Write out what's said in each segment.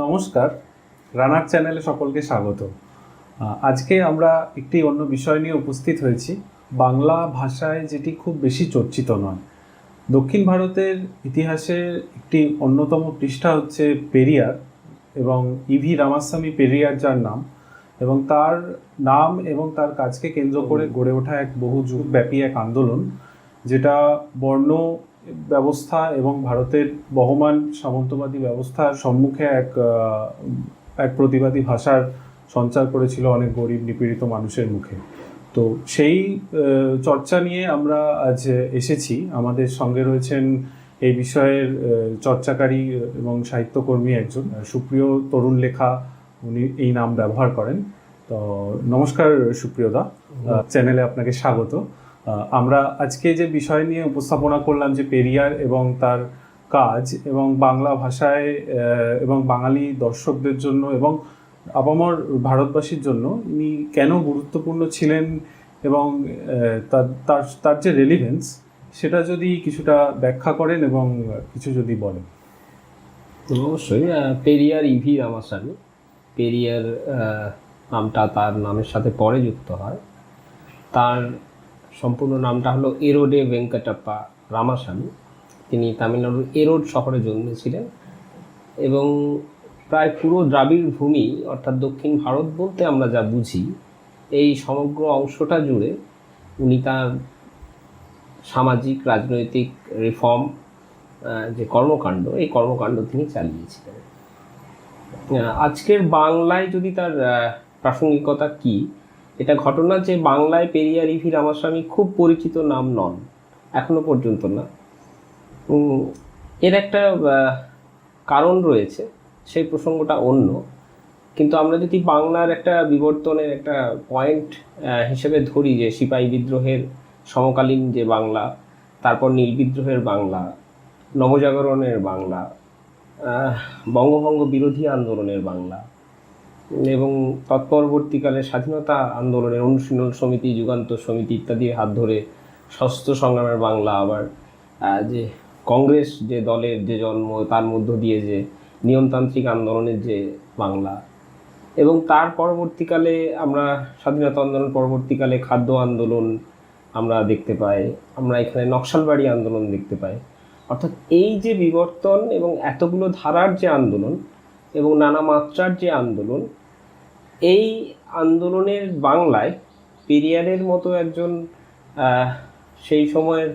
নমস্কার, রানার চ্যানেলে সকলকে স্বাগত। আজকে আমরা একটি অন্য বিষয় নিয়ে উপস্থিত হয়েছি। বাংলা ভাষায় যেটি খুব বেশি চর্চিত নয়। দক্ষিণ ভারতের ইতিহাসের একটি অন্যতম পৃষ্ঠা হচ্ছে পেরিয়ার এবং ইভি রামাস্বামী পেরিয়ার, যার নাম এবং তার নাম এবং তার কাজকে কেন্দ্র করে গড়ে ওঠা এক বহু যুগব্যাপী এক আন্দোলন, যেটা বর্ণ ব্যবস্থা এবং ভারতের বহমান সামন্তবাদী ব্যবস্থার সম্মুখে এক প্রতিবাদী ভাষার সঞ্চার করেছিল অনেক গরিব নিপীড়িত মানুষের মুখে। তো সেই চর্চা নিয়ে আমরা আজ এসেছি। আমাদের সঙ্গে রয়েছেন এই বিষয়ের চর্চাকারী এবং সাহিত্যকর্মী একজন সুপ্রিয় তরুণ লেখা, উনি এই নাম ব্যবহার করেন। তো নমস্কার সুপ্রিয়দা, চ্যানেলে আপনাকে স্বাগত। আমরা আজকে যে বিষয় নিয়ে উপস্থাপনা করলাম, যে পেরিয়ার এবং তার কাজ এবং বাংলা ভাষায় এবং বাঙালি দর্শকদের জন্য এবং আপামর ভারতবাসীর জন্য ইনি কেন গুরুত্বপূর্ণ ছিলেন এবং তার যে রেলিভেন্স, সেটা যদি কিছুটা ব্যাখ্যা করেন এবং কিছু যদি বলেন। অবশ্যই। পেরিয়ার ইভি রামাস্বামী, পেরিয়ার নামটা তার নামের সাথে পরে যুক্ত হয়। তার সম্পূর্ণ নামটা হলো এরোডে ভেঙ্কটাপ্পা রামাস্বামী। তিনি তামিলনাড়ুর এরোড শহরে জন্মেছিলেন এবং প্রায় পুরো দ্রাবিড় ভূমি, অর্থাৎ দক্ষিণ ভারত বলতে আমরা যা বুঝি, এই সমগ্র অংশটা জুড়ে উনি তার সামাজিক রাজনৈতিক রিফর্ম যে কর্মকাণ্ড, এই কর্মকাণ্ড তিনি চালিয়েছিলেন। আজকের বাংলায় যদি তার প্রাসঙ্গিকতা কি, এটা ঘটনা যে বাংলায় পেরিয়ার ইভি রামাস্বামী খুব পরিচিত নাম নন, এখনো পর্যন্ত না। এর একটা কারণ রয়েছে, সেই প্রসঙ্গটা অন্য। কিন্তু আমরা যদি বাংলার একটা বিবর্তনের একটা পয়েন্ট হিসেবে ধরি, যে সিপাহী বিদ্রোহের সমকালীন যে বাংলা, তারপর নীল বিদ্রোহের বাংলা, নবজাগরণের বাংলা, বঙ্গভঙ্গ বিরোধী আন্দোলনের বাংলা এবং তৎপরবর্তীকালে স্বাধীনতা আন্দোলনের অনুশীলন সমিতি, যুগান্তর সমিতি ইত্যাদির হাত ধরে সশস্ত্র সংগ্রামের বাংলা, আবার যে কংগ্রেস যে দলের যে জন্ম, তার মধ্য দিয়ে যে নিয়মতান্ত্রিক আন্দোলনের যে বাংলা, এবং তার পরবর্তীকালে আমরা স্বাধীনতা আন্দোলন পরবর্তীকালে খাদ্য আন্দোলন আমরা দেখতে পাই, আমরা এখানে নকশালবাড়ি আন্দোলন দেখতে পাই। অর্থাৎ এই যে বিবর্তন এবং এতগুলো ধারার যে আন্দোলন এবং নানা মাত্রার যে আন্দোলন, এই আন্দোলনের বাংলায় পেরিয়ারের মতো একজন সেই সময়ের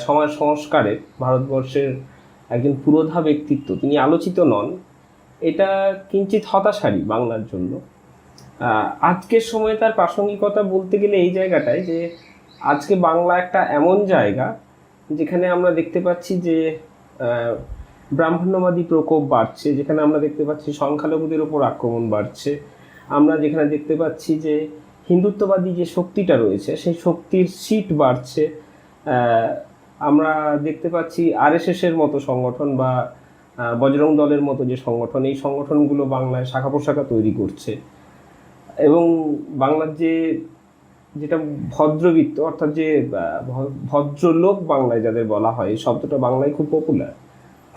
সমাজ সংস্কারের ভারতবর্ষের একজন পুরোধা ব্যক্তিত্ব, তিনি আলোচিত নন। এটা কিঞ্চিত হতাশারী বাংলার জন্য। আজকের সময়ে তার প্রাসঙ্গিকতা বলতে গেলে এই জায়গাটায়, যে আজকে বাংলা একটা এমন জায়গা যেখানে আমরা দেখতে পাচ্ছি যে ব্রাহ্মণ্যবাদী প্রকোপ বাড়ছে, যেখানে আমরা দেখতে পাচ্ছি সংখ্যালঘুদের ওপর আক্রমণ বাড়ছে, আমরা যেখানে দেখতে পাচ্ছি যে হিন্দুত্ববাদী যে শক্তিটা রয়েছে সেই শক্তির সিট বাড়ছে, আমরা দেখতে পাচ্ছি আরএসএসের মতো সংগঠন বা বজরং দলের মতো যে সংগঠন, এই সংগঠনগুলো বাংলায় শাখা প্রশাখা তৈরি করছে এবং বাংলার যেটা ভদ্রবৃত্ত, অর্থাৎ যে ভদ্রলোক বাংলায় যাদের বলা হয়, এই শব্দটা বাংলায় খুব পপুলার,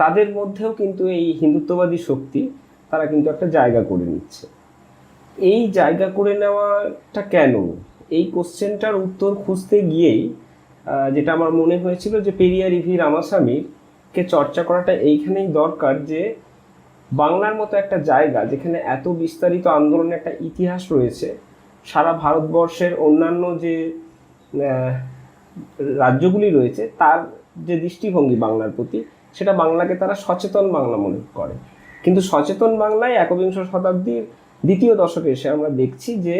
তাদের মধ্যেও কিন্তু এই হিন্দুত্ববাদী শক্তি তারা কিন্তু একটা জায়গা করে নিচ্ছে। এই জায়গা করে নেওয়াটা কেন, এই কোশ্চেনটার উত্তর খুঁজতে গিয়েই যেটা আমার মনে হয়েছিল যে পেরিয়ার ইভি রামাস্বামীকে চর্চা করাটা এইখানেই দরকার, যে বাংলার মতো একটা জায়গা যেখানে এত বিস্তারিত আন্দোলনের একটা ইতিহাস রয়েছে, সারা ভারতবর্ষের অন্যান্য যে রাজ্যগুলি রয়েছে তার যে দৃষ্টিভঙ্গি বাংলার প্রতি, সেটা বাংলাকে তারা সচেতন বাংলা মনে করে। কিন্তু সচেতন বাংলায় একবিংশ শতাব্দীর দ্বিতীয় দশকে এসে আমরা দেখছি যে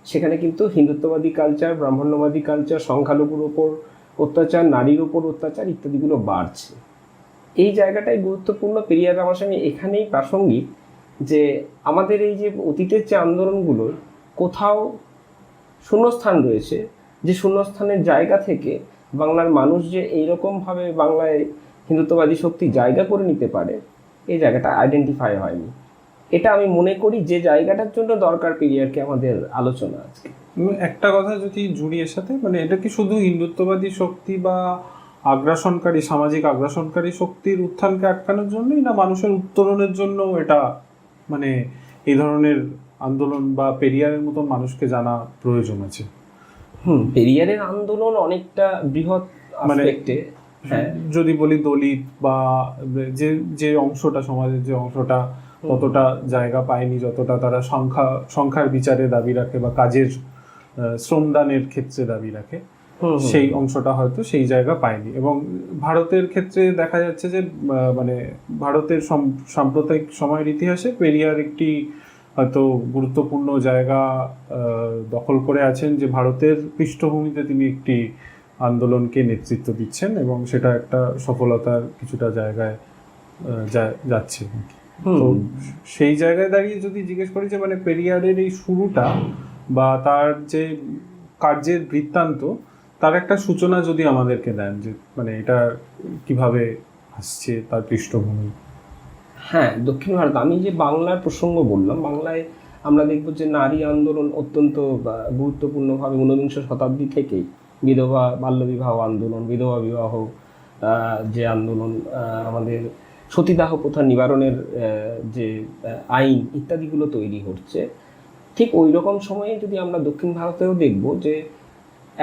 সেখানে কিন্তু হিন্দুত্ববাদী কালচার, ব্রাহ্মণ্যবাদী কালচার, সংখ্যালঘুর ওপর অত্যাচার, নারীর ওপর অত্যাচার ইত্যাদিগুলো বাড়ছে। এই জায়গাটাই গুরুত্বপূর্ণ। পেরিয়ার রামাস্বামী এখানেই প্রাসঙ্গিক, যে আমাদের এই যে অতীতের যে আন্দোলনগুলোর কোথাও শূন্যস্থান রয়েছে, যে শূন্যস্থানের জায়গা থেকে বাংলার মানুষ যে এইরকমভাবে বাংলায় হিন্দুত্ববাদী শক্তি জায়গা করে নিতে পারে, এই জায়গাটা আইডেন্টিফাই হয়নি। এটা আমি মনে করি যে জায়গাটার জন্য দরকার পেরিয়ারকে আমাদের আলোচনা আজকে। একটা কথা যদি জুড়ি এর সাথে, মানে এটা কি শুধু হিন্দুত্ববাদী শক্তি বা আগ্রাসনকারী, সামাজিক আগ্রাসনকারী শক্তির উত্থানকে আটকানোর জন্যই, না মানুষের উত্তরণের জন্য এটা মানে এই ধরনের আন্দোলন বা পেরিয়ারের মতন মানুষকে জানা প্রয়োজন আছে? পেরিয়ারের আন্দোলন অনেকটা বৃহৎ মানে আসপেক্টে, যদি বলি দলিত বা যে যে অংশটা, সমাজের যে অংশটা ততটা জায়গা পায়নি যতটা তারা সংখ্যার বিচারে দাবি রাখে বা কাজের শ্রমদানের ক্ষেত্রে দাবি রাখে, সেই অংশটা হয়তো সেই জায়গা পায়নি। এবং ভারতের ক্ষেত্রে দেখা যাচ্ছে যে মানে ভারতের সাম্প্রতিক সময়ের ইতিহাসে পেরিয়ার একটি হয়তো গুরুত্বপূর্ণ জায়গা দখল করে আছেন, যে ভারতের পৃষ্ঠভূমিতে তিনি একটি আন্দোলনকে নেতৃত্ব দিচ্ছেন এবং সেটা একটা সফলতার কিছুটা জায়গায় যাচ্ছে। তো সেই জায়গায় দাঁড়িয়ে যদি জিজ্ঞেস করি যে মানে পেরিয়ারের এই শুরুটা বা তার যে কার্যের বৃত্তান্ত, তার একটা সূচনা যদি আমাদেরকে দেন, যে মানে এটা কিভাবে আসছে, তার পৃষ্ঠভূমি। হ্যাঁ, দক্ষিণ ভারত, আমি যে বাংলার প্রসঙ্গ বললাম, বাংলায় আমরা দেখব যে নারী আন্দোলন অত্যন্ত গুরুত্বপূর্ণভাবে 19 শতাব্দী থেকেই বিধবা বাল্যবিবাহ আন্দোলন, বিধবা বিবাহ যে আন্দোলন, আমাদের সতীদাহ প্রথা নিবারণের যে আইন ইত্যাদিগুলো তৈরি হচ্ছে, ঠিক ওই রকম সময়ে যদি আমরা দক্ষিণ ভারতেও দেখব যে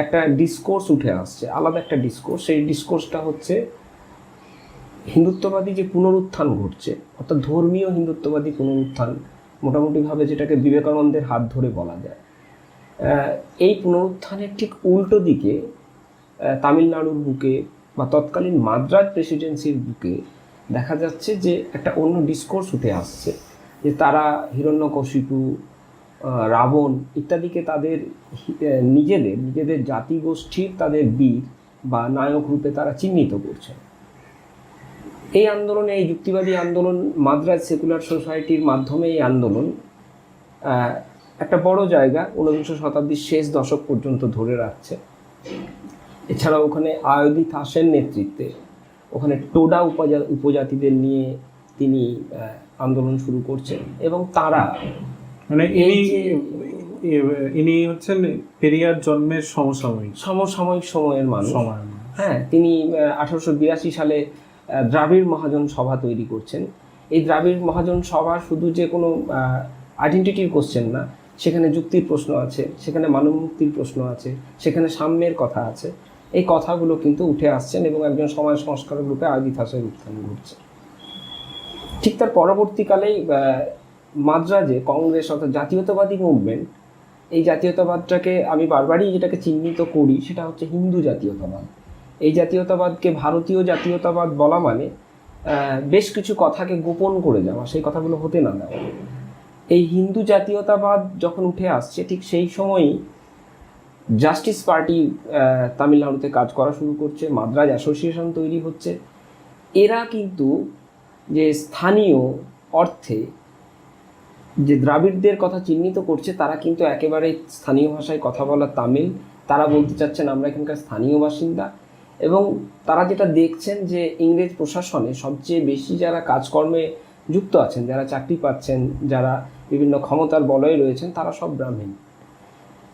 একটা ডিসকোর্স উঠে আসছে, আলাদা একটা ডিসকোর্স। সেই ডিসকোর্সটা হচ্ছে হিন্দুত্ববাদী যে পুনরুত্থান ঘটছে, অর্থাৎ ধর্মীয় হিন্দুত্ববাদী পুনরুত্থান, মোটামুটিভাবে যেটাকে বিবেকানন্দের হাত ধরে বলা যায়। এই পুনরুত্থানের ঠিক উল্টো দিকে তামিলনাড়ুর বুকে বা তৎকালীন মাদ্রাজ প্রেসিডেন্সির বুকে দেখা যাচ্ছে যে একটা অন্য ডিসকোর্স উঠে আসছে, যে তারা হিরণ্যকশিপু, রাবণ ইত্যাদিকে তাদের নিজেদের জাতিগোষ্ঠীর তাদের বীর বা নায়ক রূপে তারা চিহ্নিত করছে। এই আন্দোলনে, এই যুক্তিবাদী আন্দোলন, মাদ্রাজ সেকুলার সোসাইটির মাধ্যমে এই আন্দোলন একটা বড় জায়গা 19 শতাব্দীর শেষ দশক পর্যন্ত ধরে রাখছে। এছাড়াও ওখানে আয়োধি তাসের নেতৃত্বে ওখানে টোডা উপজাতিদের নিয়ে তিনি আন্দোলন শুরু করছেন, এবং তারা মানে ইনি হচ্ছেন পেরিয়ার জন্মের সমসাময়িক সময়ের মানুষ। হ্যাঁ, তিনি 1882 সালে দ্রাবিড় মহাজন সভা তৈরি করছেন। এই দ্রাবিড় মহাজন সভা শুধু যে কোনো আইডেন্টিটির কোশ্চেন না, সেখানে যুক্তির প্রশ্ন আছে, সেখানে মানব মুক্তির প্রশ্ন আছে, সেখানে সাম্যের কথা আছে। এই কথাগুলো কিন্তু উঠে আসছেন এবং একজন সমাজ সংস্কারক রূপে আয়োধি তাসের উত্থান ঘটছে। ঠিক তার পরবর্তীকালেই মাদ্রাজে কংগ্রেস অর্থাৎ জাতীয়তাবাদী মুভমেন্ট, এই জাতীয়তাবাদটাকে আমি বারবারই যেটাকে চিহ্নিত করি সেটা হচ্ছে হিন্দু জাতীয়তাবাদ। এই জাতীয়তাবাদকে ভারতীয় জাতীয়তাবাদ বলা মানে বেশ কিছু কথাকে গোপন করে যাওয়া, সেই কথাগুলো হতে না দেওয়া। এই হিন্দু জাতীয়তাবাদ যখন উঠে আসছে, ঠিক সেই সময়ই জাস্টিস পার্টি তামিলনাড়ুতে কাজ করা শুরু করছে, মাদ্রাজ অ্যাসোসিয়েশন তৈরি হচ্ছে। এরা কিন্তু যে স্থানীয় অর্থে যে দ্রাবিড়দের কথা চিহ্নিত করছে, তারা কিন্তু একেবারে স্থানীয় ভাষায় কথা বলা তামিল। তারা বলতে চাচ্ছেন আমরা এখানকার স্থানীয় বাসিন্দা, এবং তারা যেটা দেখছেন যে ইংরেজ প্রশাসনে সবচেয়ে বেশি যারা কাজকর্মে যুক্ত আছেন, যারা চাকরি পাচ্ছেন, যারা বিভিন্ন ক্ষমতার বলয়ে রয়েছেন, তারা সব ব্রাহ্মণ।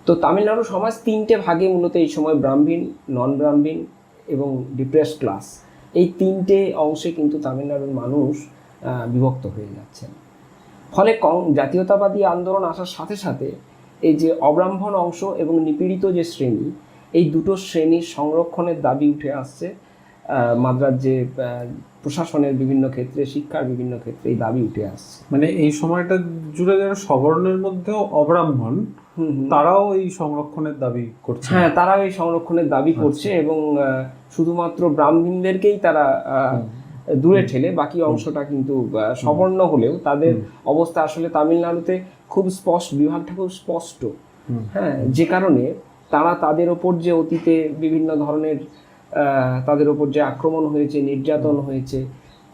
তো তামিলনাড়ু সমাজ 3টে ভাগে মূলত এই সময় ব্রাহ্মণ, নন ব্রাহ্মণ এবং ডিপ্রেস ক্লাস, এই 3টে অংশে কিন্তু তামিলনাড়ুর মানুষ বিভক্ত হয়ে যাচ্ছেন। ফলে জাতীয়তাবাদী আন্দোলন আসার সাথে সাথে এই যে অব্রাহ্মণ অংশ এবং নিপীড়িত যে শ্রেণী, এই দুটো শ্রেণীর সংরক্ষণের দাবি উঠে আসছে। মাদ্রাজ যে প্রশাসনের বিভিন্ন ক্ষেত্রে, শিক্ষার বিভিন্ন ক্ষেত্রে এই দাবি উঠে আসছে। মানে এই সময়টা জুড়ে যারা সবর্ণের মধ্যেও অব্রাহ্মণ, তারাও এই সংরক্ষণের দাবি করছে। হ্যাঁ, তারাও এই সংরক্ষণের দাবি করছে, এবং শুধুমাত্র ব্রাহ্মণদেরকেই তারা দূরে ঠেলে, বাকি অংশটা কিন্তু সবর্ণ হলেও তাদের অবস্থা আসলে তামিলনাড়ুতে খুব স্পষ্ট, বিভাগটা খুব স্পষ্ট। হ্যাঁ, যে কারণে তারা তাদের ওপর যে অতীতে বিভিন্ন ধরনের তাদের ওপর যে আক্রমণ হয়েছে, নির্যাতন হয়েছে,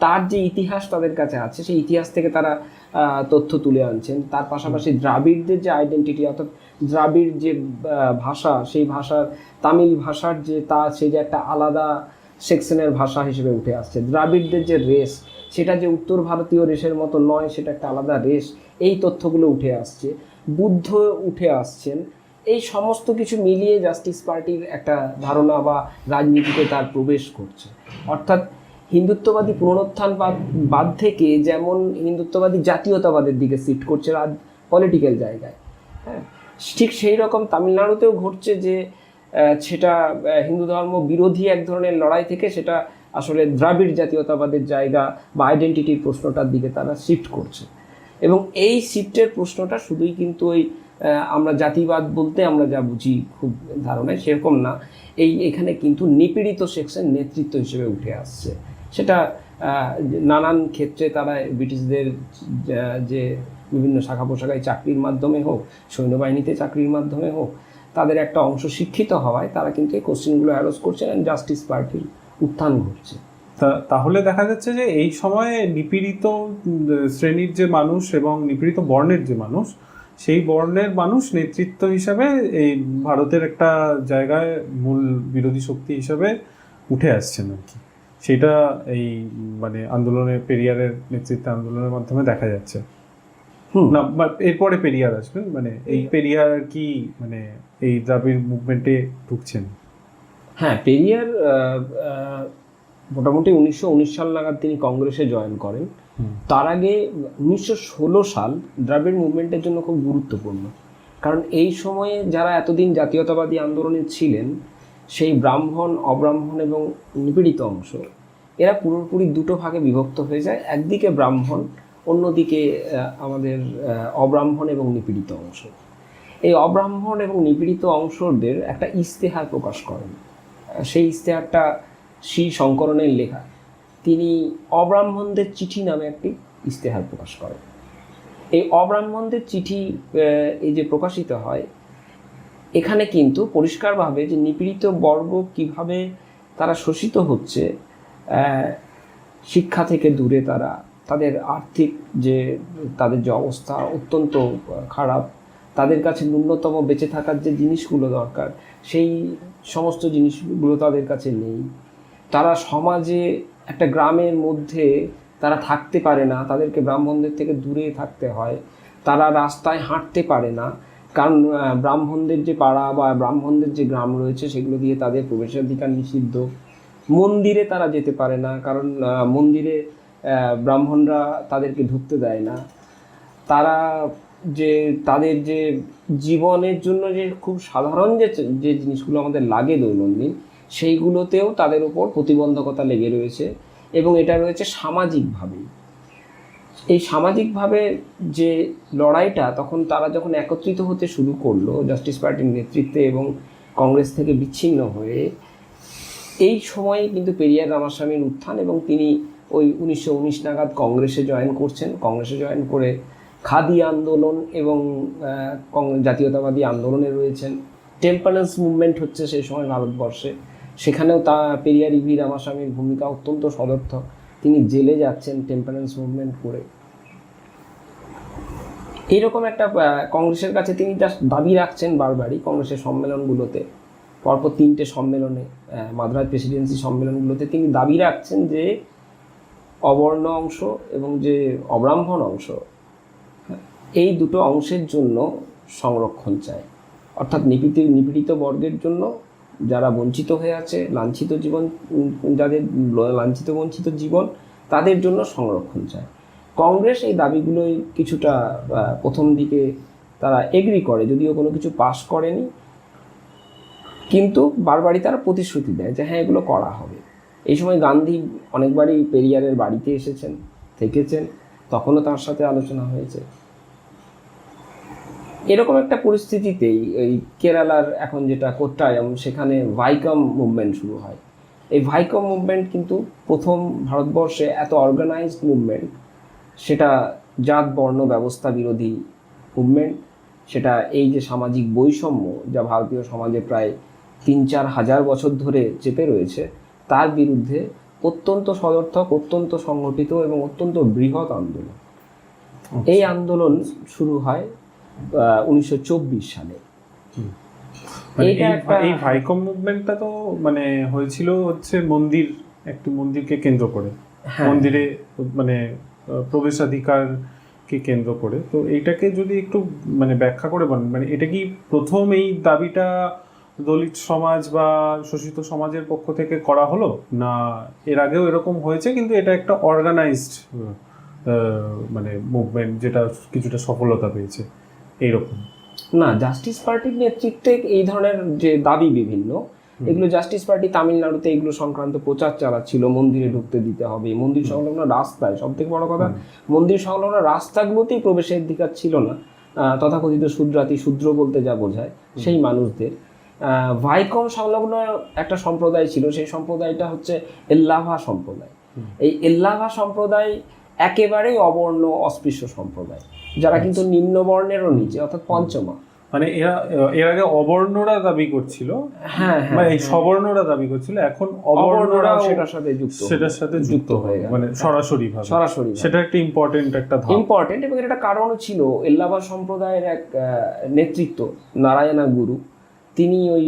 তার যে ইতিহাস তাদের কাছে আছে, সেই ইতিহাস থেকে তারা তথ্য তুলে আনছেন। তার পাশাপাশি দ্রাবিড়দের যে আইডেন্টিটি, অর্থাৎ দ্রাবিড় যে ভাষা, সেই ভাষার, তামিল ভাষার যে সে যে একটা আলাদা সেকশনের ভাষা হিসেবে উঠে আসছে। দ্রাবিড়দের যে রেস, সেটা যে উত্তর ভারতীয় রেসের মতো নয়, সেটা একটা আলাদা রেস, এই তথ্যগুলো উঠে আসছে। বুদ্ধ উঠে আসছেন। এই সমস্ত কিছু মিলিয়ে জাস্টিস পার্টির একটা ধারণা বা রাজনীতিতে তার প্রবেশ করছে। অর্থাৎ হিন্দুত্ববাদী পুনরুত্থান বাদ থেকে যেমন হিন্দুত্ববাদী জাতীয়তাবাদের দিকে শিফট করছে পলিটিক্যাল জায়গায়, হ্যাঁ, ঠিক সেই রকম তামিলনাড়ুতেও ঘটছে যে সেটা হিন্দু ধর্ম বিরোধী এক ধরনের লড়াই থেকে সেটা আসলে দ্রাবিড় জাতীয়তাবাদের জায়গা বা আইডেন্টিটির প্রশ্নটার দিকে তারা শিফট করছে। এবং এই শিফটের প্রশ্নটা শুধুই কিন্তু ওই আমরা জাতিবাদ বলতে আমরা যা বুঝি খুব ধারণায় সেরকম না, এখানে কিন্তু নিপীড়িত সেকশন নেতৃত্ব হিসেবে উঠে আসছে। সেটা নানান ক্ষেত্রে তারা ব্রিটিশদের যে বিভিন্ন শাখা পোশাখায় চাকরির মাধ্যমে হোক, সৈন্যবাহিনীতে চাকরির মাধ্যমে হোক, তাদের একটা অংশ শিক্ষিত হওয়ায় তারা কিন্তু এই কোশ্চেনগুলো অ্যারোজ করছেন, অ্যান্ড জাস্টিস পার্টির উত্থান ঘটছে। তাহলে দেখা যাচ্ছে যে এই সময়ে নিপীড়িত শ্রেণীর যে মানুষ এবং নিপীড়িত বর্ণের যে মানুষ, সেই বর্ণের মানুষ নেতৃত্ব হিসাবে এই ভারতের একটা জায়গায় মূল বিরোধী শক্তি হিসাবে উঠে আসছেন আর কি। সেটা এই মানে আন্দোলনের, পেরিয়ারের নেতৃত্বে আন্দোলনের মাধ্যমে দেখা যাচ্ছে। না, এরপরে পেরিয়ার আসবেন, মানে এই পেরিয়ার আর কি মানে এই দ্রাবিড় মুভমেন্টে ঢুকছেন। হ্যাঁ, পেরিয়ার মোটামুটি 1919 সাল নাগাদ তিনি কংগ্রেসে জয়েন করেন। তার আগে 1916 সাল দ্রাবিড় মুভমেন্টের জন্য খুব গুরুত্বপূর্ণ, কারণ এই সময়ে যারা এতদিন জাতীয়তাবাদী আন্দোলনে ছিলেন, সেই ব্রাহ্মণ, অব্রাহ্মণ এবং নিপীড়িত অংশ, এরা পুরোপুরি দুটো ভাগে বিভক্ত হয়ে যায়। একদিকে ব্রাহ্মণ, অন্যদিকে আমাদের অব্রাহ্মণ এবং নিপীড়িত অংশ। এই অব্রাহ্মণ এবং নিপীড়িত অংশদের একটা ইশতেহার প্রকাশ করেন। সেই ইশতেহারটা শ্রী শঙ্করনের লেখা। তিনি অব্রাহ্মণদের চিঠি নামে একটি ইশতেহার প্রকাশ করেন। এই অব্রাহ্মণদের চিঠি এই যে প্রকাশিত হয়, এখানে কিন্তু পরিষ্কারভাবে যে নিপীড়িত বর্গ কিভাবে তারা শোষিত হচ্ছে, শিক্ষা থেকে দূরে তারা, তাদের আর্থিক যে তাদের যে অবস্থা অত্যন্ত খারাপ, তাদের কাছে ন্যূনতম বেঁচে থাকার যে জিনিসগুলো দরকার সেই সমস্ত জিনিসগুলো তাদের কাছে নেই। তারা সমাজে একটা গ্রামের মধ্যে তারা থাকতে পারে না, তাদেরকে ব্রাহ্মণদের থেকে দূরে থাকতে হয়। তারা রাস্তায় হাঁটতে পারে না, কারণ ব্রাহ্মণদের যে পাড়া বা ব্রাহ্মণদের যে গ্রাম রয়েছে সেগুলো দিয়ে তাদের প্রবেশাধিকার নিষিদ্ধ। মন্দিরে তারা যেতে পারে না, কারণ মন্দিরে ব্রাহ্মণরা তাদেরকে ঢুকতে দেয় না। তারা যে তাদের যে জীবনের জন্য যে খুব সাধারণ যে জিনিসগুলো আমাদের লাগে দৈনন্দিন, সেইগুলোতেও তাদের উপর প্রতিবন্ধকতা লেগে রয়েছে। এবং এটা রয়েছে সামাজিকভাবেই। এই সামাজিকভাবে যে লড়াইটা, তখন তারা যখন একত্রিত হতে শুরু করলো জাস্টিস পার্টির নেতৃত্বে এবং কংগ্রেস থেকে বিচ্ছিন্ন হয়ে, এই সময়ে কিন্তু পেরিয়ার রামাস্বামীর উত্থান, এবং তিনি ওই 1919 নাগাদ কংগ্রেসে জয়েন করছেন। কংগ্রেসে জয়েন করে খাদি আন্দোলন এবং জাতীয়তাবাদী আন্দোলনে রয়েছেন। টেম্পারেন্স মুভমেন্ট হচ্ছে সেই সময় ভারতবর্ষে, সেখানেও পেরিয়ার ইভি রামাস্বামীর ভূমিকা অত্যন্ত সদর্থক। তিনি জেলে যাচ্ছেন টেম্পারেন্স মুভমেন্ট করে। এইরকম একটা কংগ্রেসের কাছে তিনি জাস্ট দাবি রাখছেন বারবারই কংগ্রেসের সম্মেলনগুলোতে, পরপর 3টে সম্মেলনে, মাদ্রাজ প্রেসিডেন্সি সম্মেলনগুলোতে তিনি দাবি রাখছেন যে অবর্ণ অংশ এবং যে অব্রাহ্মণ অংশ, এই দুটো অংশের জন্য সংরক্ষণ চায়। অর্থাৎ নিপীড়িত বর্গের জন্য, যারা বঞ্চিত হয়ে আছে, লাঞ্ছিত জীবন, যাদের লাঞ্ছিত বঞ্চিত জীবন, তাদের জন্য সংরক্ষণ চায়। কংগ্রেস এই দাবিগুলোই কিছুটা প্রথম দিকে তারা এগ্রি করে, যদিও কোনো কিছু পাস করেনি, কিন্তু বারবারই তারা প্রতিশ্রুতি দেয় যে হ্যাঁ এগুলো করা হবে। এই সময় গান্ধী অনেকবারই পেরিয়ারের বাড়িতে এসেছেন, থেকেছেন, তখনও তার সাথে আলোচনা হয়েছে। এরকম একটা পরিস্থিতিতেই এই কেরালার এখন যেটা কোট্টায়াম, সেখানে ভাইকম মুভমেন্ট শুরু হয়। এই ভাইকম মুভমেন্ট কিন্তু প্রথম ভারতবর্ষে এত অর্গানাইজড মুভমেন্ট, সেটা জাত বর্ণ ব্যবস্থা বিরোধী মুভমেন্ট। সেটা এই যে সামাজিক বৈষম্য যা ভারতীয় সমাজে প্রায় 3-4 হাজার বছর ধরে চেপে রয়েছে, তার বিরুদ্ধে অত্যন্ত সদর্থক, অত্যন্ত সংগঠিত এবং অত্যন্ত বৃহৎ আন্দোলন। এই আন্দোলন শুরু হয় 1924 সালে। এই ভাইকম মুভমেন্টটা তো মানে হয়েছিল হচ্ছে একটি মন্দিরকে কেন্দ্র করে, মন্দিরে মানে প্রবেশাধিকারকে কেন্দ্র করে। তো এইটাকে যদি একটু মানে ব্যাখ্যা করে বলেন, মানে এটা কি প্রথম এই দাবিটা দলিত সমাজ বা শোষিত সমাজের পক্ষ থেকে করা হলো, না এর আগেও এরকম হয়েছে কিন্তু এটা একটা অর্গানাইজড মানে মুভমেন্ট যেটা কিছুটা সফলতা পেয়েছে এইরকম? না, জাস্টিস পার্টির নেতৃত্বে এই ধরনের যে দাবি বিভিন্ন, এগুলো জাস্টিস পার্টি তামিলনাড়ুতে এগুলো সংক্রান্ত প্রচার চালাচ্ছিল, মন্দিরে ঢুকতে দিতে হবে, মন্দির সংলগ্ন রাস্তায়, সব থেকে বড় কথা মন্দির সংলগ্ন রাস্তাগুলোতেই প্রবেশের অধিকার ছিল না তথাকথিত শূদ্রাতি, শূদ্র বলতে যা বোঝায় সেই মানুষদের। ভাইকম সংলগ্ন একটা সম্প্রদায় ছিল, সেই সম্প্রদায়টা হচ্ছে এল্লাভা সম্প্রদায়। এই এল্লাভা সম্প্রদায় একেবারেই অবর্ণ অস্পৃশ্য সম্প্রদায়, যারা কিন্তু নিম্নবর্ণেরও নিচে, অর্থাৎ পঞ্চমা। মানে এর আগে অবর্ণরা দাবি করছিল, হ্যাঁ, মানে এই সবর্ণরা দাবি করছিল, এখন অবর্ণরা অবর্ণরাও সেটার সাথে যুক্ত হয়ে গেল, মানে সরাসরি সেটা একটা ইম্পর্টেন্ট একটা ধাপ, ইম্পর্টেন্ট। এবং এর একটা কারণও ছিল, এল্লাভা সম্প্রদায়ের এক নেতৃত্ব নারায়ণা গুরু, তিনি ওই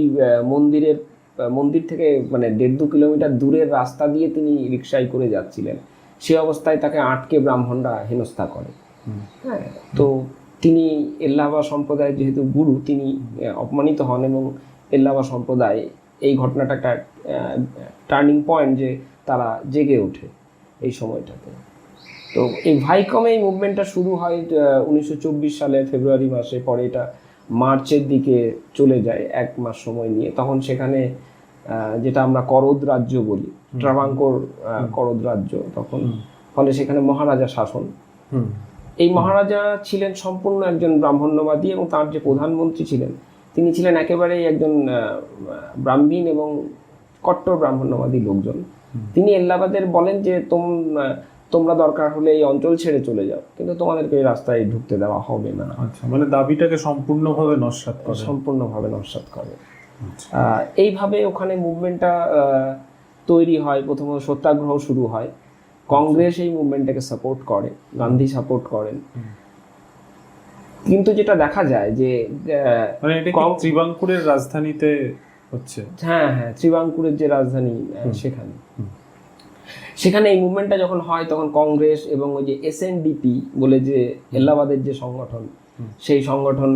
মন্দির থেকে মানে 1.5-2 কিলোমিটার দূরের রাস্তা দিয়ে তিনি রিকশায় করে যাচ্ছিলেন। সে অবস্থায় তাকে আটকে ব্রাহ্মণরা হেনস্থা করে। হ্যাঁ, তো তিনি এল্লাভা সম্প্রদায়ের যেহেতু গুরু, তিনি অপমানিত হন এবং এল্লাভা সম্প্রদায় এই ঘটনাটা একটা টার্নিং পয়েন্ট, যে তারা জেগে ওঠে এই সময়টাতে। তো এই ভাইকমে এই মুভমেন্টটা শুরু হয় 1924 সালের ফেব্রুয়ারি মাসে, পরে এটা মার্চের দিকে চলে যায় 1 মাস সময় নিয়ে। তখন সেখানে যেটা আমরা করদ রাজ্য বলি, ট্রাভাঙ্কোর করদ রাজ্য তখন, ফলে সেখানে মহারাজা শাসন। এই মহারাজা ছিলেন সম্পূর্ণ একজন ব্রাহ্মণ্যবাদী, এবং তার যে প্রধানমন্ত্রী ছিলেন তিনি ছিলেন একেবারেই একজন ব্রাহ্মীণ এবং কট্টর ব্রাহ্মণ্যবাদী লোকজন। তিনি এল্লাবাদের বলেন যে তোমরা দরকার হলে এই অঞ্চল ছেড়ে চলে যাও, কিন্তু তোমাদেরকে এই রাস্তায় ঢুকতে দেওয়া হবে না। আচ্ছা, মানে দাবিটাকে সম্পূর্ণভাবে নস্যাৎ করে। এইভাবে ওখানে মুভমেন্টটা তৈরি হয়। প্রথমত সত্যাগ্রহ শুরু হয়, কংগ্রেস এই মুভমেন্টটাকে সাপোর্ট করে, গান্ধী সাপোর্ট করেন। কিন্তু যেটা দেখা যায় যে মানে এটা কি ত্রিবাঙ্কুরের রাজধানীতে হচ্ছে? হ্যাঁ, ত্রিবাঙ্কুরের যে রাজধানী সেখানে এই মুভমেন্টটা যখন হয়, তখন কংগ্রেস এবং ওই যে SNDP বলে যে এল্লাবাদের যে সংগঠন, সেই সংগঠন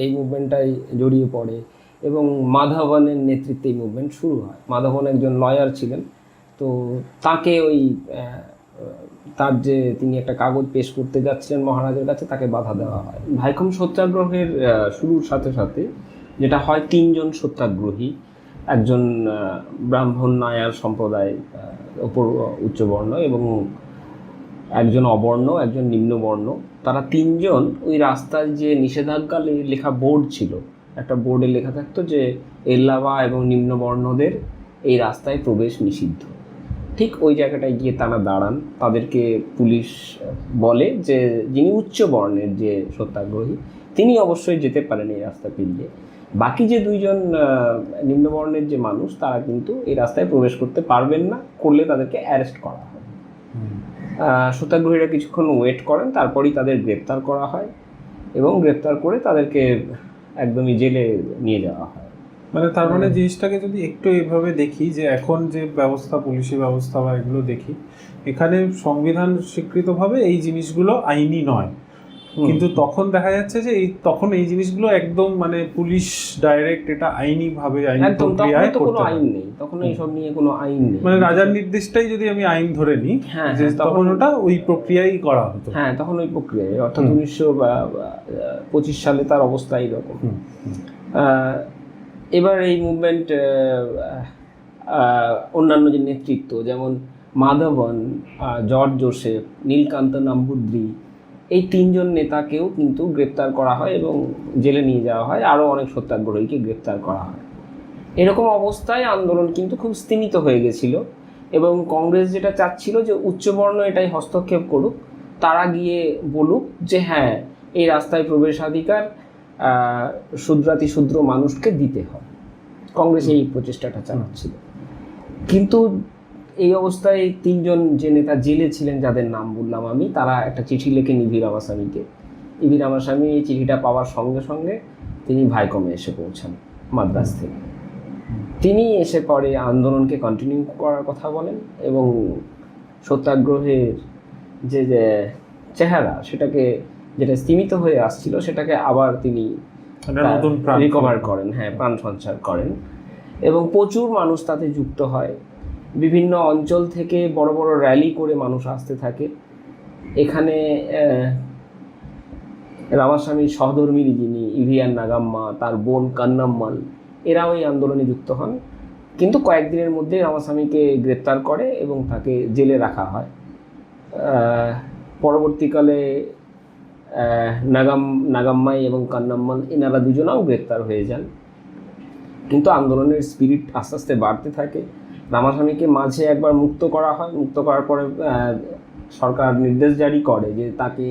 এই মুভমেন্টটাই জড়িয়ে পড়ে এবং মাধবনের নেতৃত্বে এই মুভমেন্ট শুরু হয়। মাধবন একজন লয়ার ছিলেন, তো তাকে ওই তার যে তিনি একটা কাগজ পেশ করতে যাচ্ছিলেন মহারাজের কাছে, তাকে বাধা দেওয়া হয়। ভাইকম সত্যাগ্রহের শুরুর সাথে সাথে যেটা হয়, 3 জন সত্যাগ্রহী, একজন ব্রাহ্মণ নায়ার সম্প্রদায় উপর উচ্চবর্ণ এবং একজন অবর্ণ, একজন নিম্নবর্ণ, তারা 3 জন ওই রাস্তায় যে নিষেধাজ্ঞা লেখা বোর্ড ছিল, একটা বোর্ডে লেখা থাকতো যে এল্লাভা এবং নিম্নবর্ণদের এই রাস্তায় প্রবেশ নিষিদ্ধ। ঠিক ওই জায়গাটায় গিয়ে তারা দাঁড়ান, তাদেরকে পুলিশ বলে যে যিনি উচ্চ বর্ণের যে সত্যাগ্রহী তিনি অবশ্যই যেতে পারেন এই রাস্তা পেরিয়ে, বাকি যে 2 জন নিম্নবর্ণের যে মানুষ তারা কিন্তু এই রাস্তায় প্রবেশ করতে পারবেন না, করলে তাদেরকে অ্যারেস্ট করা হয়। সত্যাগ্রহীরা কিছুক্ষণ ওয়েট করেন, তারপরেই তাদের গ্রেপ্তার করা হয় এবং গ্রেপ্তার করে তাদেরকে একদমই জেলে নিয়ে যাওয়া হয়। মানে তার মানে জিনিসটাকে যদি একটু এইভাবে দেখি, যে এখন যে ব্যবস্থা, পুলিশি ব্যবস্থা বা এগুলো দেখি, এখানে সংবিধান স্বীকৃতভাবে এই জিনিসগুলো আইনি নয়, কিন্তু তখন দেখা যাচ্ছে যে তখন এই জিনিসগুলো একদম মানে পুলিশ ডাইরেক্ট এটা আইনি ভাবে আইনি প্রক্রিয়ায় করতে হয়। আইন নেই তখন, এইসব নিয়ে কোনো আইন নেই। মানে রাজার নির্দেশটাই যদি আমি আইন ধরে নিই, তখন ওটা ওই প্রক্রিয়াই করা হতো। হ্যাঁ, তখন ওই প্রক্রিয়ায়, অর্থাৎ 1925 সালে তার অবস্থা এইরকম। এবার এই মুভমেন্ট অন্যান্য যে নেতৃত্ব, যেমন মাধবন, জর্জ জোসেফ, নীলকান্ত নাম্বুদ্রি, এই 3 জন নেতাকেও কিন্তু গ্রেপ্তার করা হয় এবং জেলে নিয়ে যাওয়া হয়, আরও অনেক সত্যাগ্রহীকে গ্রেপ্তার করা হয়। এরকম অবস্থায় আন্দোলন কিন্তু খুব স্তিমিত হয়ে গেছিল এবং কংগ্রেস যেটা চাচ্ছিল যে উচ্চবর্ণ এটাই হস্তক্ষেপ করুক, তারা গিয়ে বলুক যে হ্যাঁ, এই রাস্তায় প্রবেশাধিকার শূদ্রাতি শূদ্র মানুষকে দিতে হয়। কংগ্রেস এই প্রচেষ্টাটা চালাচ্ছিল। কিন্তু এই অবস্থায় 3 জন যে নেতা জেলে ছিলেন, যাদের নাম বললাম আমি, তারা একটা চিঠি লেখেন ইভি রামাস্বামীকে। ইভি রামাস্বামী এই চিঠিটা পাওয়ার সঙ্গে সঙ্গে তিনি ভাইকমে এসে পৌঁছান মাদ্রাজ থেকে। তিনি এসে পরে আন্দোলনকে কন্টিনিউ করার কথা বলেন এবং সত্যাগ্রহের যে চেহারা, সেটাকে যেটা স্তিমিত হয়ে আসছিল সেটাকে আবার তিনি নতুন প্রাণ রিকভার করেন, হ্যাঁ, প্রাণ সঞ্চার করেন, এবং প্রচুর মানুষ তাতে যুক্ত হয়। বিভিন্ন অঞ্চল থেকে বড় বড় র্যালি করে মানুষ আসতে থাকে এখানে। রামাস্বামীর সহধর্মিণী যিনি ইভিয়ান নাগাম্মা, তার বোন কান্নাম্মাল, এরাও এই আন্দোলনে যুক্ত হন। কিন্তু কয়েকদিনের মধ্যে রামাস্বামীকে গ্রেপ্তার করে এবং তাকে জেলে রাখা হয়। পরবর্তীকালে নাগাম্মাই এবং কান্নাম্মাল এনারা দুজনেও গ্রেপ্তার হয়ে যান। কিন্তু আন্দোলনের স্পিরিট আস্তে আস্তে বাড়তে থাকে। রামাস্বামীকে মাঝে একবার মুক্ত করা হয়। মুক্ত করার পরে সরকার নির্দেশ জারি করে যে তাকে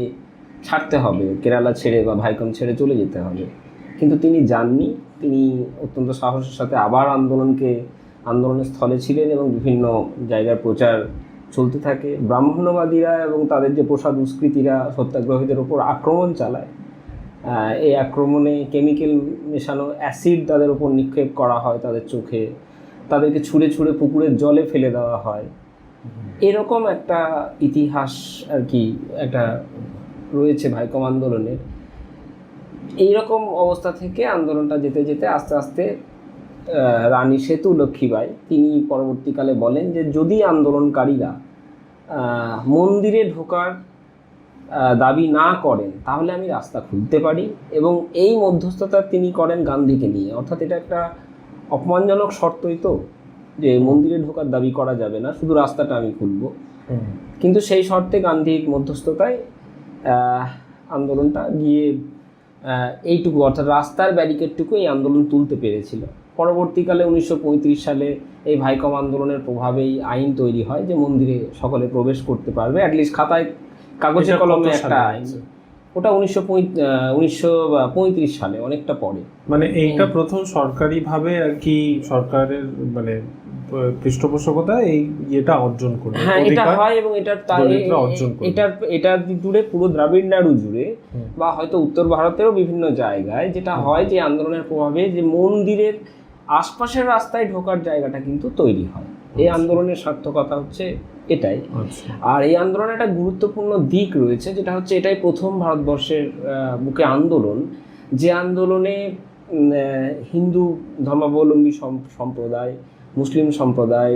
ছাড়তে হবে, কেরালা ছেড়ে বা ভাইকম ছেড়ে চলে যেতে হবে। কিন্তু তিনি যাননি। তিনি অত্যন্ত সাহসের সাথে আবার আন্দোলনের স্থলে ছিলেন এবং বিভিন্ন জায়গার প্রচার চলতে থাকে। ব্রাহ্মণ্যবাদীরা এবং তাদের যে পোষা দুষ্কৃতীরা সত্যাগ্রহীদের ওপর আক্রমণ চালায়। এই আক্রমণে কেমিক্যাল মেশানো অ্যাসিড তাদের ওপর নিক্ষেপ করা হয়, তাদের চোখে, তাদেরকে ছুঁড়ে ছুঁড়ে পুকুরের জলে ফেলে দেওয়া হয়। এরকম একটা ইতিহাস আর কি একটা রয়েছে ভাইকম আন্দোলনের। এইরকম অবস্থা থেকে আন্দোলনটা যেতে যেতে আস্তে আস্তে রানী সেতু লক্ষ্মীবাই তিনি পরবর্তীকালে বলেন যে যদি আন্দোলনকারীরা মন্দিরে ঢোকার দাবি না করেন তাহলে আমি রাস্তা খুলতে পারি, এবং এই মধ্যস্থতা তিনি করেন গান্ধীকে নিয়ে। অর্থাৎ এটা একটা অপমানজনক শর্তই তো, যে মন্দিরে ঢোকার দাবি করা যাবে না, শুধু রাস্তাটা আমি খুলব। কিন্তু সেই শর্তে গান্ধীর মধ্যস্থতায় আন্দোলনটা গিয়ে এইটুকু, অর্থাৎ রাস্তার ব্যারিকেডটুকু এই আন্দোলন তুলতে পেরেছিল। পরবর্তীকালে 1935 সালে এই ভাইকম আন্দোলনের প্রভাবেই আইন তৈরি হয় যে মন্দিরে সকলে প্রবেশ করতে পারবে, অ্যাটলিস্ট খাতায় কাগজে কলমে একটা আইন। ওটা 1935 সালে, অনেকটা পরে। মানে এইটা প্রথম সরকারিভাবে আর কি সরকারের মানে পৃষ্ঠপোষকতা এই এটা অর্জন করে। হ্যাঁ, এটা হয় এবং এটার জুড়ে পুরো দ্রাবিড় নাড়ু জুড়ে বা হয়তো উত্তর ভারতেরও বিভিন্ন জায়গায় যেটা হয় যে আন্দোলনের প্রভাবে যে মন্দিরের আশপাশের রাস্তায় ঢোকার জায়গাটা কিন্তু তৈরি হয়। এই আন্দোলনের সার্থকতা হচ্ছে এটাই। আর এই আন্দোলনের একটা গুরুত্বপূর্ণ দিক রয়েছে, যেটা হচ্ছে এটাই প্রথম ভারতবর্ষের বুকে আন্দোলন যে আন্দোলনে হিন্দু ধর্মাবলম্বী সম্প্রদায়, মুসলিম সম্প্রদায়,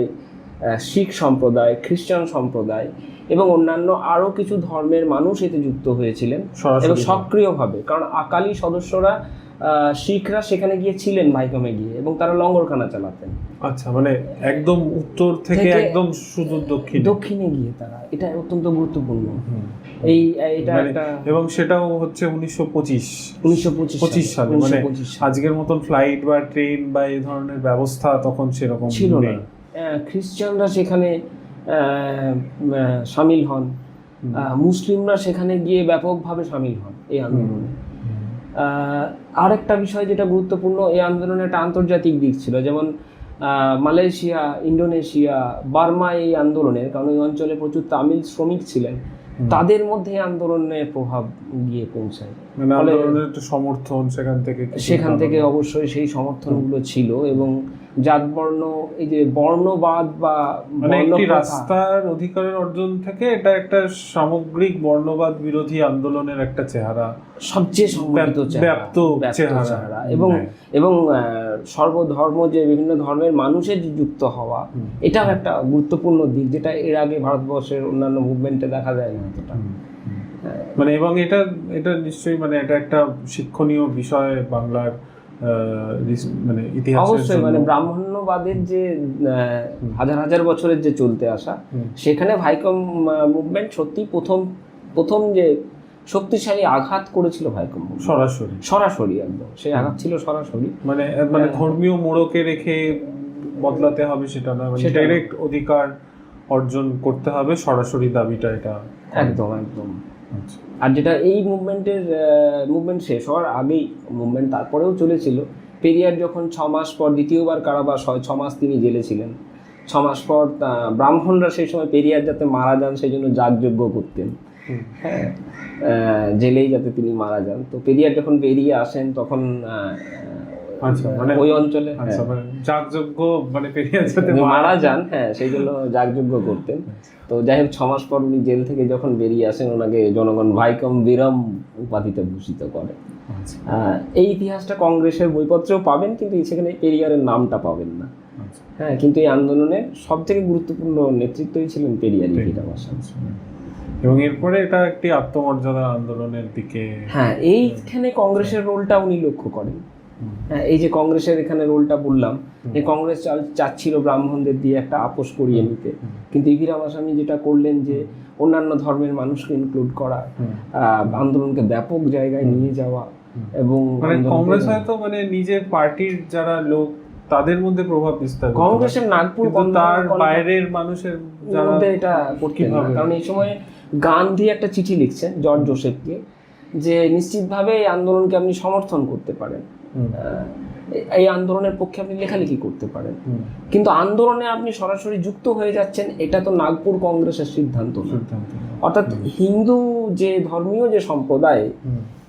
শিখ সম্প্রদায়, খ্রিস্টান সম্প্রদায় এবং অন্যান্য আরও কিছু ধর্মের মানুষ এতে যুক্ত হয়েছিলেন এবং সক্রিয়ভাবে। কারণ আকালি সদস্যরা শিখরা সেখানে গিয়েছিলেন ভাইকমে গিয়ে, এবং তারা লঙ্গরখানা চালাতেন। আচ্ছা, মানে একদম উত্তর থেকে একদম সুদূর দক্ষিণে গিয়ে তারা, এটা অত্যন্ত গুরুত্বপূর্ণ। এটা একটা, এবং সেটাও হচ্ছে 1925 সালে। মানে আজকের মতন ফ্লাইট বা ট্রেন বা এই ধরনের ব্যবস্থা তখন সেরকম ছিল না। খ্রিস্টানরা সেখানে সামিল হন, মুসলিমরা সেখানে গিয়ে ব্যাপকভাবে সামিল হন এই আন্দোলনে। আরেকটা বিষয় যেটা গুরুত্বপূর্ণ, এই আন্দোলনে একটা আন্তর্জাতিক দিক ছিল, যেমন মালয়েশিয়া, ইন্দোনেশিয়া, বার্মা এই আন্দোলনের, কারণ ওই অঞ্চলে প্রচুর তামিল শ্রমিক ছিলেন, তাদের মধ্যে আন্দোলনের প্রভাব গিয়ে পৌঁছায়। মানে আন্দোলনের একটা সমর্থন সেখান থেকে অবশ্যই সেই সমর্থনগুলো ছিল। এবং জাতবর্ণ, এই যে বর্ণবাদ বা একটি রাস্তার অধিকারের অর্জন থেকে এটা একটা সামগ্রিক বর্ণবাদ বিরোধী আন্দোলনের একটা চেহারা, সবচেয়ে ব্যাপ্ত চেহারা। এবং সর্বধর্ম, যে বিভিন্ন ধর্মের মানুষের যুক্ত হওয়া, এটাও একটা গুরুত্বপূর্ণ দিক, যেটা এর আগে ভারতবর্ষের অন্যান্য মুভমেন্টে দেখা যায় না এতটা। মানে এবং এটা নিশ্চয়ই মানে এটা একটা শিক্ষণীয় বিষয় বাংলার মানে ইতিহাসের। অবশ্যই, মানে ব্রাহ্মণ্যবাদের যে হাজার হাজার বছরের যে চলতে আসা, সেখানে ভাইকম মুভমেন্ট সত্যি প্রথম যে শক্তিশালী আঘাত করেছিল ভাইকম, সরাসরি একদম সেই আঘাত ছিল সরাসরি। মানে ধর্মীয় মোড়কে রেখে বদলাতে হবে সেটা না, মানে ডাইরেক্ট অধিকার অর্জন করতে হবে, সরাসরি দাবিটা এটা একদম। আর যেটা এই মুভমেন্ট শেষ হওয়ার আগেই, মুভমেন্ট তারপরেও চলেছিল। পেরিয়ার যখন 6 মাস পর দ্বিতীয়বার কারাবাস হয়, 6 মাস তিনি জেলে ছিলেন। 6 মাস পর ব্রাহ্মণরা সেই সময় পেরিয়ার যাতে মারা যান সেই জন্য যাগযজ্ঞ করতেন, হ্যাঁ, জেলেই যাতে তিনি মারা যান। তো পেরিয়ার যখন বেরিয়ে আসেন তখন আচ্ছা, মানে ওই অঞ্চলে আচ্ছা, মানে যাগযজ্ঞ মানে পেরিয়ার সাথে মারা যান, হ্যাঁ, সেই জন্য যাগযজ্ঞ করতেন। তো যাই হোক 6 মাস পর উনি জেল থেকে যখন বেরিয়ে আসেন ওনাকে জনগণ ভাইকম বীরম উপাধিতে ভূষিত করে। আচ্ছা, এই ইতিহাসটা কংগ্রেসের বইপত্রেও পাবেন, কিন্তু সেখানে পেরিয়ারের নামটা পাবেন না। আচ্ছা, হ্যাঁ, কিন্তু এই আন্দোলনের সব থেকে গুরুত্বপূর্ণ নেতৃত্বই ছিলেন পেরিয়ার ইভি রামাস্বামী। এবং এরপরে এটা একটি আত্মমর্যাদা আন্দোলনের দিকে। হ্যাঁ, এইখানে কংগ্রেসের রোলটা উনি লক্ষ্য করেন। হ্যাঁ, এই যে কংগ্রেসের এখানে রোলটা বললাম, এই কংগ্রেস চাচ্ছিল ব্রাহ্মণদের দিয়ে একটা আপোষ করিয়ে নিতে, কিন্তু ইভি রামাস্বামী যেটা করলেন যে অন্যান্য ধর্মের মানুষকে ইনক্লুড করা, আন্দোলনকে ব্যাপক জায়গায় নিয়ে যাওয়া, এবং মানে কংগ্রেস হয়তো মানে নিজের পার্টির যারা লোক তাদের মধ্যে প্রভাব বিস্তার করতে পারে। কংগ্রেসের নাগপুর কিন্তু তার বাইরের মানুষের যারা মধ্যে এটা করতে না, কারণ এই সময় গান্ধী একটা চিঠি লিখছেন জর্জ জোসেফকে যে নিশ্চিতভাবে এই আন্দোলনকে আপনি সমর্থন করতে পারেন, এই আন্দোলনের পক্ষে আপনি লেখালেখি করতে পারেন, কিন্তু আন্দোলনে আপনি সরাসরি যুক্ত হয়ে যাচ্ছেন এটা তো নাগপুর কংগ্রেসের সিদ্ধান্ত না। অর্থাৎ হিন্দু যে ধর্মীয় যে সম্প্রদায়,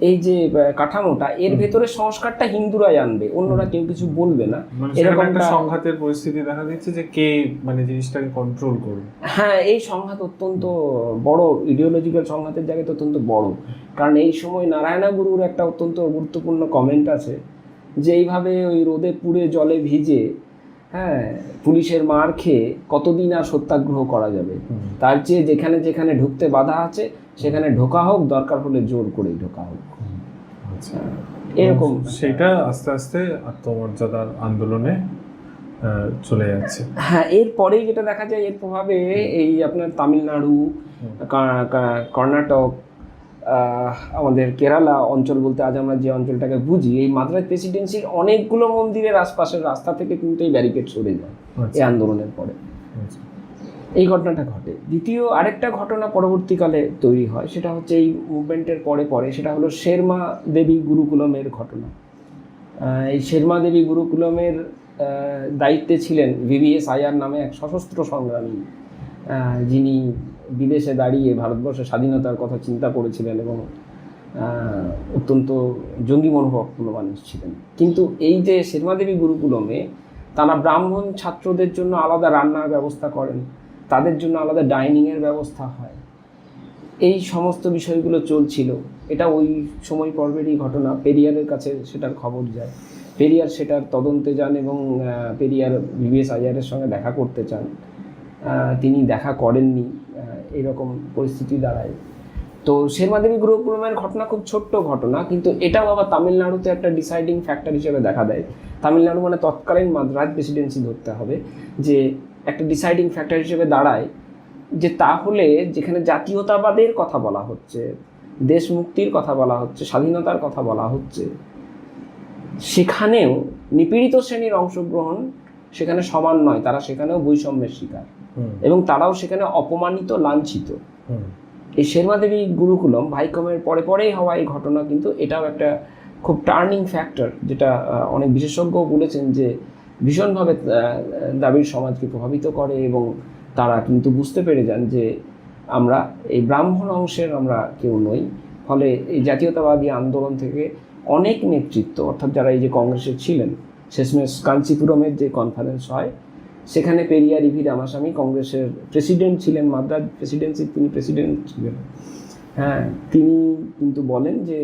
এই যে কাঠামোটা, এর ভেতরে সংস্কারটা হিন্দুরাই আনবে, অন্যরা কেউ কিছু বলবে না, এরকম একটা সংঘাতের পরিস্থিতি দেখা দিচ্ছে যে কে মানে জিনিসটাকে কন্ট্রোল করবে। হ্যাঁ, এই সংঘাত অত্যন্ত বড়, ইডিওলজিক্যাল সংঘাতের জায়গায় অত্যন্ত বড়, কারণ এই সময় নারায়ণা গুরুর একটা অত্যন্ত গুরুত্বপূর্ণ কমেন্ট আছে যে এইভাবে ওই রোদে পুড়ে জলে ভিজে, হ্যাঁ, পুলিশের মার খেয়ে কতদিন আর সত্যাগ্রহ করা যাবে, তার চেয়ে যেখানে যেখানে ঢুকতে বাধা আছে সেখানে ঢোকা হোক, দরকার হলে জোর করেই ঢোকা হোক। এরকম সেটা আস্তে আস্তে আত্মমর্যাদার আন্দোলনে চলে যাচ্ছে। হ্যাঁ, এরপরেই যেটা দেখা যায় এর প্রভাবে এই আপনার তামিলনাড়ু, কর্ণাটক, আমাদের কেরালা অঞ্চল বলতে আজ আমরা যে অঞ্চলটাকে বুঝি, এই মাদ্রাজ প্রেসিডেন্সির অনেকগুলো মন্দিরের আশপাশের রাস্তা থেকে কিন্তু এই ব্যারিকেড সরে যায় এই আন্দোলনের পরে। এই ঘটনাটা ঘটে। দ্বিতীয় আরেকটা ঘটনা পরবর্তীকালে তৈরি হয়, সেটা হচ্ছে এই মুভমেন্টের পরে পরে, সেটা হলো শেরমা দেবী গুরুকুলমের ঘটনা। এই শেরমা দেবী গুরুকুলমের দায়িত্বে ছিলেন ভিভিএস আয়ার নামে এক সশস্ত্র সংগ্রামী, যিনি বিদেশে দাঁড়িয়ে ভারতবর্ষের স্বাধীনতার কথা চিন্তা করেছিলেন এবং অত্যন্ত জঙ্গি মনোভাবপূর্ণ মানুষ ছিলেন। কিন্তু এই যে শেরমা দেবী গুরুকুলমে তারা ব্রাহ্মণ ছাত্রদের জন্য আলাদা রান্নার ব্যবস্থা করেন, তাদের জন্য আলাদা ডাইনিংয়ের ব্যবস্থা হয়, এই সমস্ত বিষয়গুলো চলছিল। এটা ওই সময় পর্বেরই ঘটনা। পেরিয়ারের কাছে সেটার খবর যায়, পেরিয়ার সেটার তদন্তে যান এবং পেরিয়ার ভিভিএস আয়ারের সঙ্গে দেখা করতে চান, তিনি দেখা করেননি, এরকম পরিস্থিতি দাঁড়ায়। তো শেরমা দেবী গুরুকুলমের ঘটনা খুব ছোট্ট ঘটনা, কিন্তু এটাও আবার তামিলনাড়ুতে একটা ডিসাইডিং ফ্যাক্টর হিসেবে দেখা দেয়। তামিলনাড়ু মানে তৎকালীন মাদ্রাজ প্রেসিডেন্সি ধরতে হবে, যে একটা ডিসাইডিং ফ্যাক্টর হিসেবে দাঁড়ায় যে তাহলে যেখানে জাতীয়তাবাদের কথা বলা হচ্ছে, দেশ মুক্তির কথা বলা হচ্ছে, স্বাধীনতার কথা বলা হচ্ছে, সেখানেও নিপীড়িত শ্রেণীর অংশগ্রহণ সেখানে সমান নয়, তারা সেখানেও বৈষম্যের শিকার এবং তারাও সেখানে অপমানিত, লাঞ্ছিত। এই শেরমা দেবী গুরুকুলম ভাইকমের পরে পরেই হওয়া এই ঘটনা, কিন্তু এটাও একটা খুব টার্নিং ফ্যাক্টর, যেটা অনেক বিশেষজ্ঞ বলেছেন যে ভীষণভাবে দ্রাবিড় সমাজকে প্রভাবিত করে এবং তারা কিন্তু বুঝতে পেরে যান যে আমরা এই ব্রাহ্মণ অংশের আমরা কেউ নই। ফলে এই জাতীয়তাবাদী আন্দোলন থেকে অনেক নেতৃত্ব, অর্থাৎ যারা এই যে কংগ্রেসের ছিলেন, শেষমেশ কাঞ্চিপুরমের যে কনফারেন্স হয় সেখানে পেরিয়ার ইভি রামাস্বামী কংগ্রেসের প্রেসিডেন্ট ছিলেন, মাদ্রাজ প্রেসিডেন্সির তিনি প্রেসিডেন্ট ছিলেন। হ্যাঁ, তিনি কিন্তু বলেন যে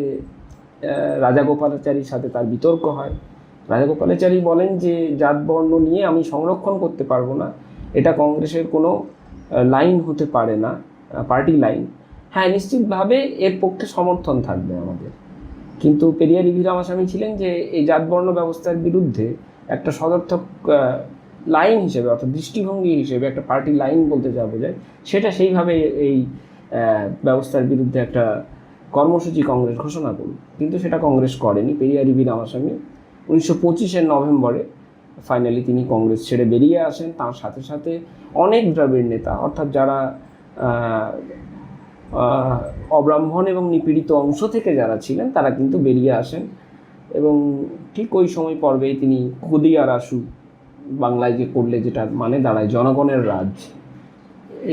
রাজাগোপালাচারীর সাথে তার বিতর্ক হয়। রাজাগোপালাচারী বলেন যে জাত বর্ণ নিয়ে আমি সংরক্ষণ করতে পারবো না, এটা কংগ্রেসের কোনো লাইন হতে পারে না, পার্টি লাইন। হ্যাঁ, নিশ্চিতভাবে এর পক্ষে সমর্থন থাকবে আমাদের, কিন্তু পেরিয়ার ইভি রামাস্বামী ছিলেন যে এই জাতবর্ণ ব্যবস্থার বিরুদ্ধে একটা সদর্থক লাইন হিসেবে, অর্থাৎ দৃষ্টিভঙ্গি হিসেবে একটা পার্টি লাইন বলতে যা বোঝায়, সেটা সেইভাবে এই ব্যবস্থার বিরুদ্ধে একটা কর্মসূচি কংগ্রেস ঘোষণা করুন, কিন্তু সেটা কংগ্রেস করেনি। পেরিয়ার ইভি রামাস্বামী 1925-এর নভেম্বরে ফাইনালি তিনি কংগ্রেস ছেড়ে বেরিয়ে আসেন। তার সাথে সাথে অনেক দ্রাবিড় নেতা, অর্থাৎ যারা অব্রাহ্মণ এবং নিপীড়িত অংশ থেকে যারা ছিলেন তারা কিন্তু বেরিয়ে আসেন এবং ঠিক ওই সময় পর্বেই তিনি কুদিয়ার আসু, বাংলায় যে করলে যেটা মানে দাঁড়ায় জনগণের রাজ,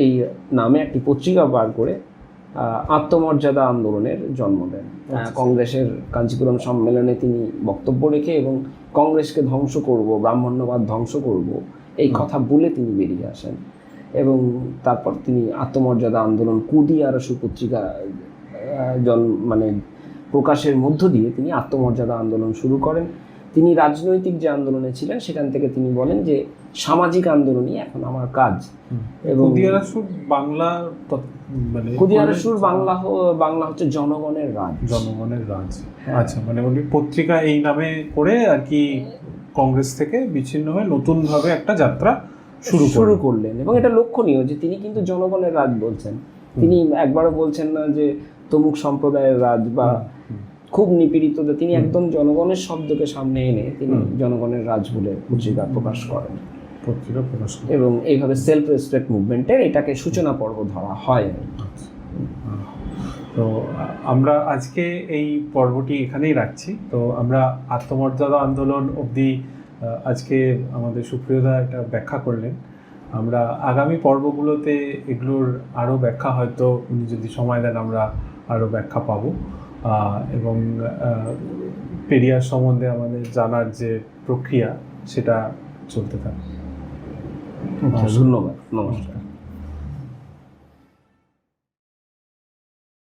এই নামে একটি পত্রিকা বার করে আত্মমর্যাদা আন্দোলনের জন্ম দেন। কংগ্রেসের কাঞ্চিপুরম সম্মেলনে তিনি বক্তব্য রেখে এবং কংগ্রেসকে ধ্বংস করব, ব্রাহ্মণ্যবাদ ধ্বংস করব এই কথা বলে তিনি বেরিয়ে আসেন এবং তারপর তিনি আত্মমর্যাদা আন্দোলন কুদিয়ারসু পত্রিকা মানে প্রকাশের মধ্য দিয়ে তিনি আত্মমর্যাদা আন্দোলন শুরু করেন। তিনি রাজনৈতিক যে আন্দোলনে ছিলেন সেখান থেকে তিনি বলেন যে সামাজিক আন্দোলনই এখন আমার কাজ। এবং কুদিয়ারসুর বাংলা মানে কুদিয়ারসুর বাংলা হচ্ছে জনগণের রাজ। জনগণের রাজ, আচ্ছা, মানে উনি পত্রিকা এই নামে করে আর কি কংগ্রেস থেকে বিচ্ছিন্ন হয়ে নতুন ভাবে একটা যাত্রা শুরু করলেন এবং এটা লক্ষণীয় যে তিনি কিন্তু জনগণের রাজ বলছেন। তিনি একবারও বলছেন না যে তমুক সম্প্রদায়ের রাজ বা খুব নিপীড়িত, তিনি একদম জনগণের শব্দকে সামনে এনে তিনি জনগণের রাজ বলে পত্রিকা প্রকাশ করেন এবং এইভাবে সেলফ রেসপেক্ট মুভমেন্টের এটাকে সূচনা পর্ব ধরা হয়। তো আমরা আজকে এই পর্বটি এখানেই রাখছি। তো আমরা আত্মমর্যাদা আন্দোলন অবধি আজকে আমাদের সুপ্রিয়দা একটা ব্যাখ্যা করলেন। আমরা আগামী পর্বগুলোতে এগুলোর আরও ব্যাখ্যা হয়তো উনি যদি সময় দেন আমরা আরও ব্যাখ্যা পাবো এবং পেরিয়ার সম্বন্ধে আমাদের জানার যে প্রক্রিয়া সেটা চলতে থাকে। ধন্যবাদ, নমস্কার।